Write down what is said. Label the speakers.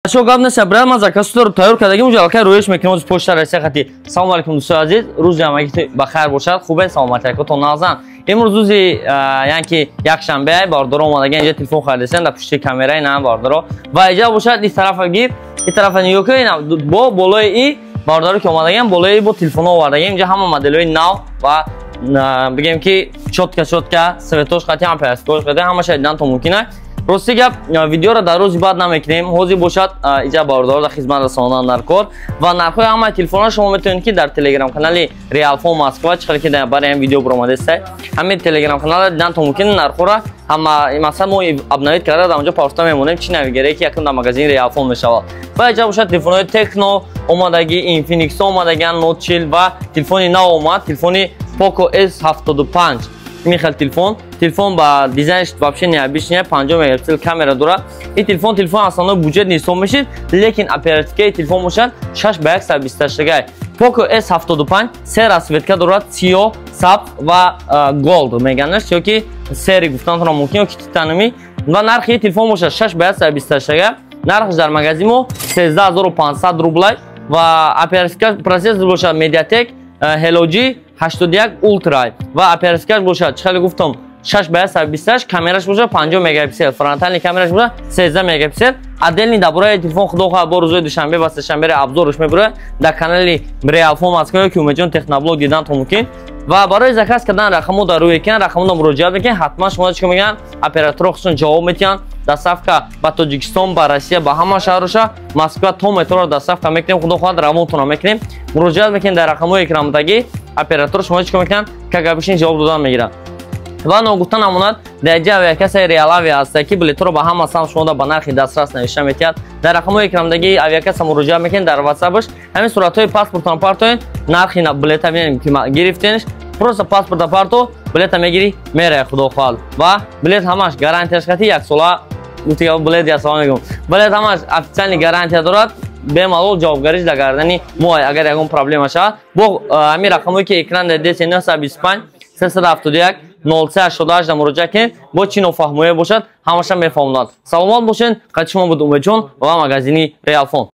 Speaker 1: شو قبل نسبرال ما زکستر تایور کردگی مجال که رویش میکنیم از پشت رئیس خطی. سلام علیکم دوستان عزیز، روز همگی بخیر باشد. خوبه سلامتی کتون نازن. امروز روزی یعنی که یک شنبه باردار اومدگی اینجا تلفن خریدن در پشت کامرای نه باردار و اینجا باشد این طرف گیر این طرف نیوکه این با بالای این بارداری که اومدگی بالای با تلفن آوردگی اینجا همه مدل‌های نو و بگیم که شوتکا سویتوش خطی هم پرسکوش خطی همه شدیدن تو ممکنه. راستی گپ ویدیو را در روز بعد نمیکنیم. حوزی باشد اینجا باردار در خدمت رسانان در کار و نرخ‌های همه تلفن‌ها شما میتونید که در تلگرام کانال ریال فون مسکو چه که برای این ویدیو برآمده است. همین تلگرام کانال دیدن تو ممکن نرخ‌ها را هم مثلا ما ابنویت کرده در اونجا پاستا میمونیم چی نمیگیره که یکم در مغازه ریال فون میشود. و اینجا باشد تلفن‌های تکنو اومدگی، اینفینیکس اومدگی، نوت 40 و تلفنی نو اومد، تلفنی پوکو S75 میخواد تلفن با دیزاینش واقعا نیابیش نه 5 مگاپیکسل کامera داره. این تلفن اصلا بودجه نیست میشه لیکن اپراتیک تلفن میشن 6 به 128 گی پوکو S75 سه راسویتکا داره سیو ساب و گولد میگنش که سری گفتن تو ممکنه که تنمی و نرخ تلفن میشه 6 به 128 گی نرخش در مغازه 13500 روبل و اپراتیک پروسس باشه مدیاتک هلوجی 81 اولترا و اپراتیکش باشه چخیلی گفتم 6 به 128 کامراش باشه 5 مگاپیکسل فرانتال کامراش باشه 13 مگاپیکسل عدل درباره تلفن خدا با روز دوشنبه و سه‌شنبه ابزارش میبره در کانال ریال فون مسکو که اومجون تکنولوژی دیدن تو ممکن و برای زکات کردن رقمو در روی کن رقمو مراجعه بکنید حتما شما چی میگن اپراتور خصوصا جواب میتین در صفحه با تاجیکستان با روسیه با همه شهرها مسکو تو مترو در صفحه میکنیم خدا خود روانتون میکنیم مراجعه بکنید در رقمو اکرامدگی اپراتور شما چی میگن که گپشین جواب دادن میگیرن و نگفتن امانت در جای کسی ریال آوی است که بلیط رو با هم اصلا شما با نرخ دسترس نوشته میتید در رقم اکرامدگی آویاکس مراجعه میکنید در واتساپش همین صورتهای پاسپورتتون پارتون نرخ بلیط میگیریم که گرفتنش پروسه پاسپورت پارتو بلیط میگیری میره خدا خال و بلیط همش گارانتیش خاطی یک سال گفتم بلیط یا سال میگم بلیط همش افسانه گارانتی دارد به مالو جوابگاریش دگردنی مو اگر یکم پرابلم باشه با همین رقمی که اکران داده 925 371 0388 در مراجعه کنید با چی نفهمیده باشد همش میفهمند. سلامت باشین. قد شما بود اومجون و مغازه ریال فون.